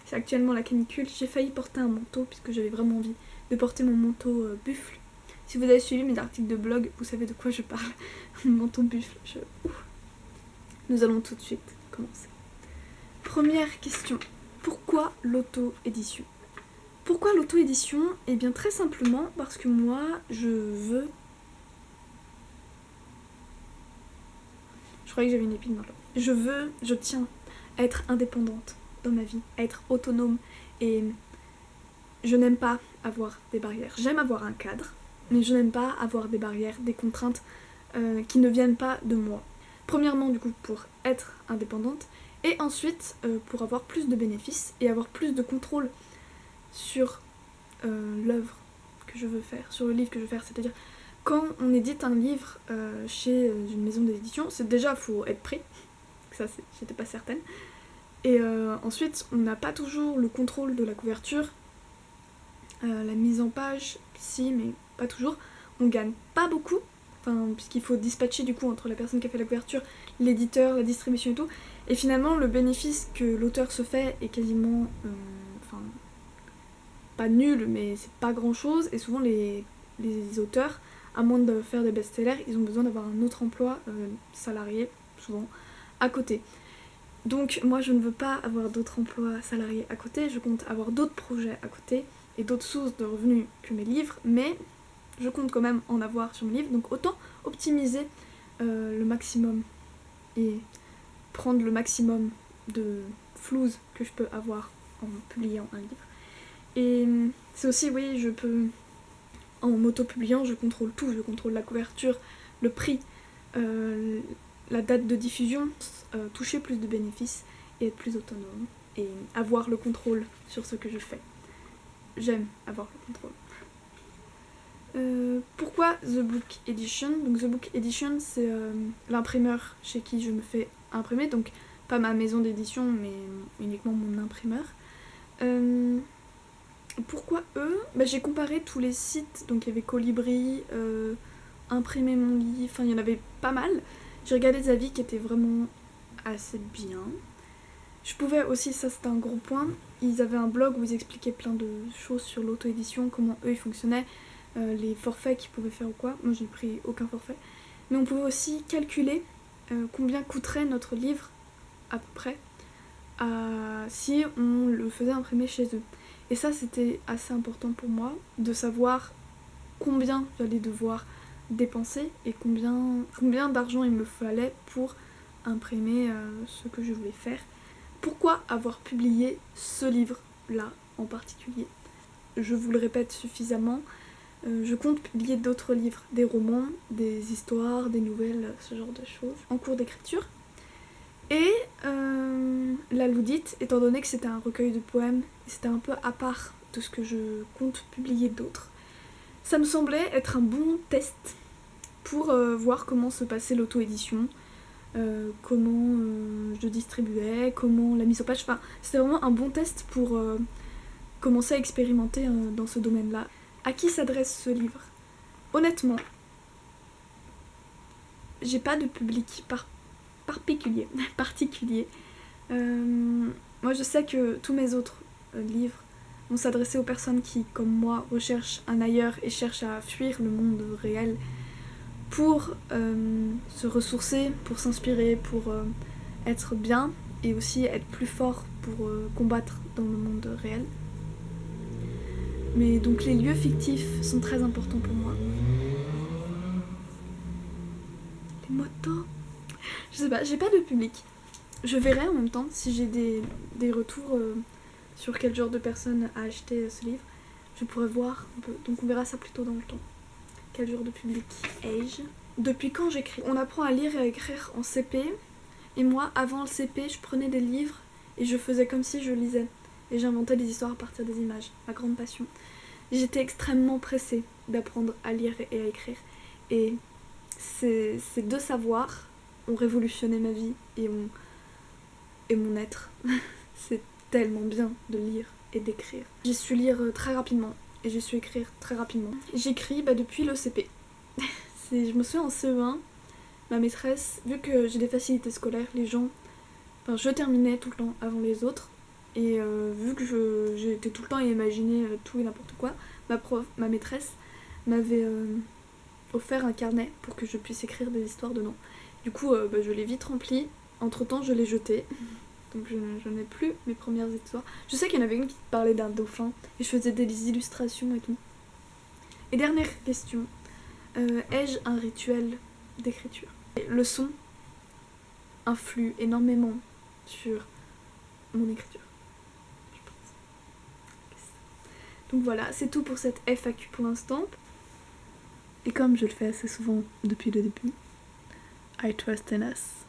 c'est actuellement la canicule. J'ai failli porter un manteau puisque j'avais vraiment envie de porter mon manteau buffle. Si vous avez suivi mes articles de blog, vous savez de quoi je parle. Mon manteau buffle. Nous allons tout de suite commencer. Première question. Pourquoi l'auto-édition? Pourquoi l'auto-édition? Eh bien très simplement parce que moi je croyais que j'avais une épine dans l'eau. Je tiens à être indépendante dans ma vie, à être autonome et je n'aime pas avoir des barrières. J'aime avoir un cadre, mais je n'aime pas avoir des barrières, des contraintes qui ne viennent pas de moi. Premièrement du coup pour être indépendante et ensuite pour avoir plus de bénéfices et avoir plus de contrôle sur l'œuvre que je veux faire, sur le livre que je veux faire, c'est-à-dire quand on édite un livre chez une maison d'édition, c'est déjà faut être prêt, ça j'étais pas certaine, et ensuite on n'a pas toujours le contrôle de la couverture, la mise en page, si mais pas toujours, on gagne pas beaucoup, puisqu'il faut dispatcher du coup entre la personne qui a fait la couverture, l'éditeur, la distribution et tout, et finalement le bénéfice que l'auteur se fait est quasiment, pas nul, mais c'est pas grand chose, et souvent les auteurs, à moins de faire des best-sellers, ils ont besoin d'avoir un autre emploi salarié, souvent, à côté. Donc moi je ne veux pas avoir d'autres emplois salariés à côté, je compte avoir d'autres projets à côté, et d'autres sources de revenus que mes livres, mais je compte quand même en avoir sur mes livres, donc autant optimiser le maximum, et prendre le maximum de flouze que je peux avoir en publiant un livre. Et c'est aussi, oui, je peux, en m'auto-publiant, je contrôle tout, je contrôle la couverture, le prix, la date de diffusion, toucher plus de bénéfices et être plus autonome et avoir le contrôle sur ce que je fais. J'aime avoir le contrôle. Pourquoi The Book Edition? Donc The Book Edition, c'est l'imprimeur chez qui je me fais imprimer, donc pas ma maison d'édition, mais uniquement mon imprimeur. Pourquoi eux? J'ai comparé tous les sites, donc il y avait Colibri, Imprimer mon livre, enfin il y en avait pas mal. J'ai regardé des avis qui étaient vraiment assez bien. Je pouvais aussi, ça c'était un gros point, ils avaient un blog où ils expliquaient plein de choses sur l'auto-édition, comment eux ils fonctionnaient, les forfaits qu'ils pouvaient faire ou quoi. Moi j'ai pris aucun forfait. Mais on pouvait aussi calculer combien coûterait notre livre, à peu près, si on le faisait imprimer chez eux. Et ça c'était assez important pour moi, de savoir combien j'allais devoir dépenser et combien d'argent il me fallait pour imprimer ce que je voulais faire. Pourquoi avoir publié ce livre-là en particulier? Je vous le répète suffisamment, je compte publier d'autres livres, des romans, des histoires, des nouvelles, ce genre de choses, en cours d'écriture. Et La Loudite, étant donné que c'était un recueil de poèmes, c'était un peu à part de ce que je compte publier d'autres, ça me semblait être un bon test pour voir comment se passait l'auto-édition, comment je distribuais, comment la mise en page, c'était vraiment un bon test pour commencer à expérimenter dans ce domaine-là. À qui s'adresse ce livre? Honnêtement, j'ai pas de public particulier. Moi je sais que tous mes autres livres vont s'adresser aux personnes qui, comme moi, recherchent un ailleurs et cherchent à fuir le monde réel pour se ressourcer, pour s'inspirer, pour être bien et aussi être plus fort pour combattre dans le monde réel. Mais donc les lieux fictifs sont très importants pour moi. Les motos. Je sais pas, j'ai pas de public. Je verrai en même temps si j'ai des retours sur quel genre de personnes a acheté ce livre. Je pourrais voir un peu. Donc on verra ça plutôt dans le temps. Quel genre de public ai-je? Depuis quand j'écris? On apprend à lire et à écrire en CP. Et moi, avant le CP, je prenais des livres et je faisais comme si je lisais. Et j'inventais des histoires à partir des images. Ma grande passion. J'étais extrêmement pressée d'apprendre à lire et à écrire. Et ces deux savoirs ont révolutionné ma vie et mon être. C'est tellement bien de lire et d'écrire. J'ai su lire très rapidement et j'ai su écrire très rapidement. J'écris depuis le CP. Je me souviens en CE1, ma maîtresse, vu que j'ai des facilités scolaires, je terminais tout le temps avant les autres. Et vu que j'étais tout le temps à imaginer tout et n'importe quoi, ma maîtresse m'avait offert un carnet pour que je puisse écrire des histoires dedans. Du coup, je l'ai vite rempli. Entre temps, je l'ai jeté. Donc je n'ai plus mes premières histoires. Je sais qu'il y en avait une qui parlait d'un dauphin et je faisais des illustrations et tout. Et dernière question, ai-je un rituel d'écriture? Le son influe énormément sur mon écriture, je pense. Donc voilà, c'est tout pour cette FAQ pour l'instant. Et comme je le fais assez souvent depuis le début, I trust in us.